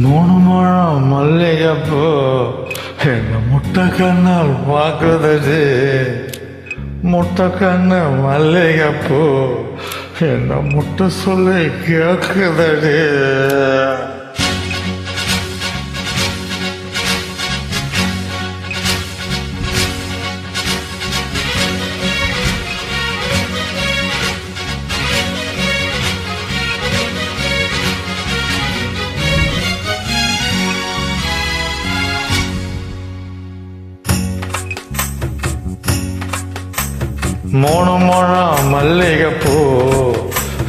மூணு முழம் மல்லிகைப்பூ என்ன முட்டை கண்ணால் பார்க்குதடி. முட்டை கண்ணு மல்லிகைப்பூ என்ன முட்டை சொல்லி கேட்குதடி. மூணு முழம் மல்லிகைப்பூ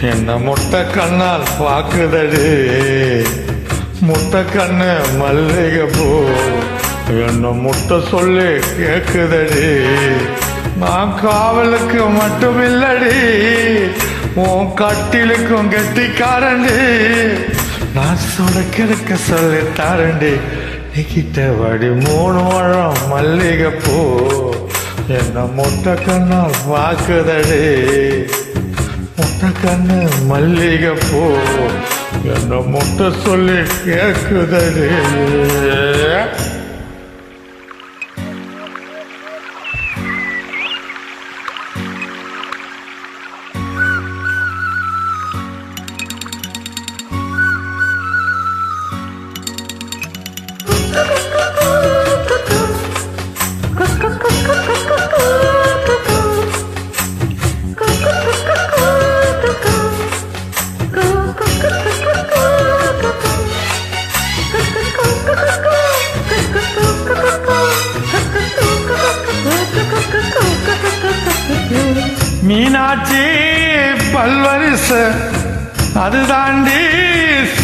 என்ன முட்டை கண்ணால் பார்க்குதடி. முட்டை கண்ணு மல்லிகைப்பூ என்ன முட்டை சொல்லி கேட்குதடி. நான் காவலுக்கு மட்டும் இல்லடி, உன் கட்டிலுக்கும் கெட்டிக்காரண்டி. நான் சுடக்கிடக்க சொல்லி தாரண்டி. நீக்கிட்ட வாடி மூணு முழம் மல்லிகைப்பூ என்ன முட்டை கண்ணால் பார்க்குதடி. முட்டை கண்ணு மல்லிகைப்பூ என்ன முட்டை சொல்லி கேட்குதடி. மீனாட்சி பல்வரிசு அது தாண்டி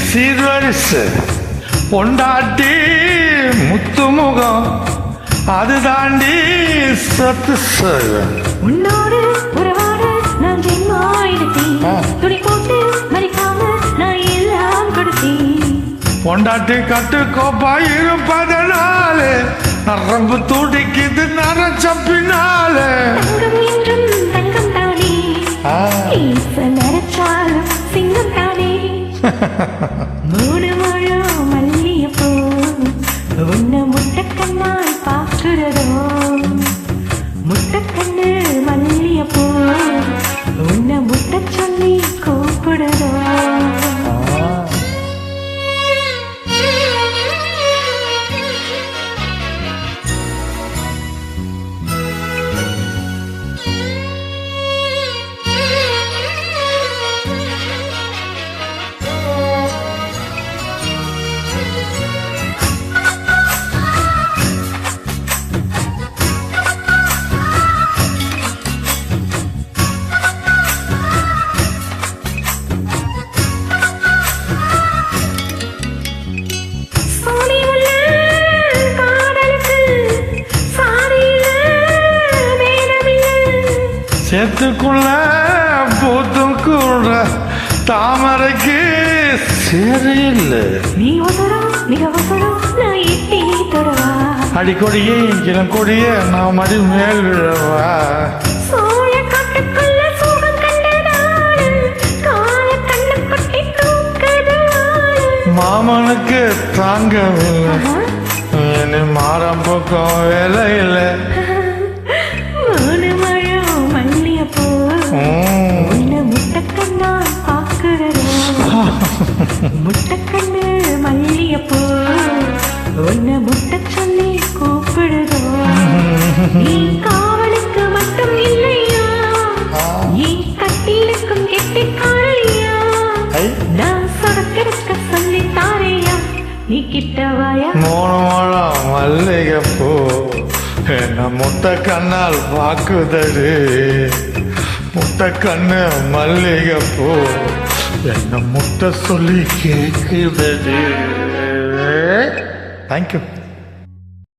சீர்வரிசு. பொண்டாட்டி முத்துமுகம் அது தாண்டி சத்து உன்னோடு உறவாடு நான் துணி போட்டு மறிக்காம நான் எல்லாம் கொடுத்தேன். பொண்டாட்டி கட்டு கோப்பா இருப்பதனாலே நரம்பு துடிக்குது நரச்சப்பினாலே. தங்கம் தானே நினைச்சாலும் சிங்கம் தானே. மூணு முழம் மல்லிகைப்பூ உன்னை முட்டை கண்ணால் பார்க்கிறதோ. முட்டை கண்ணு மல்லிகைப்பூ உன்னை முட்டை சொல்லி கூப்பிடுதோ. சேத்துக்குள்ள பூத்தும் கூட தாமரைக்கு சரியில்லை. நீ ஒசரம் மிக ஒசரம் நான் எட்டி தொடவா. அடிக்கொடியே இளம் கொடியே நான் மடி மேல் விழவா. சோழ காட்டுக்குள்ள சோகம் கண்டதால் கால கண்ணு கொட்டி தூக்கதால் மாமனுக்கு தாங்கவில்லை. இனி மாறம் பக்கம் வேலை இல்லை. முட்டக்கண்ணா பாக்குறதோ. முட்டக்கண்ணு மல்லிகைப்பூ உன்னை முட்டை சொல்லி கூப்பிடுதோ. நீ காவலுக்கு மட்டும் இல்லையா, நீ கட்டிலுக்கும் கெட்டிக்காரையா. நான் சொடக்கிடக்க சொல்லி தாரையா, நீ கிட்டவாயா. மூணு முழம் மல்லிகைப்பூ என்ன முட்டை கண்ணால் பார்க்குதடி. முட்டை கண்ணு மல்லிகைப்பூ என்ன முட்டை சொல்லி கேட்குதடி. தேங்க்யூ.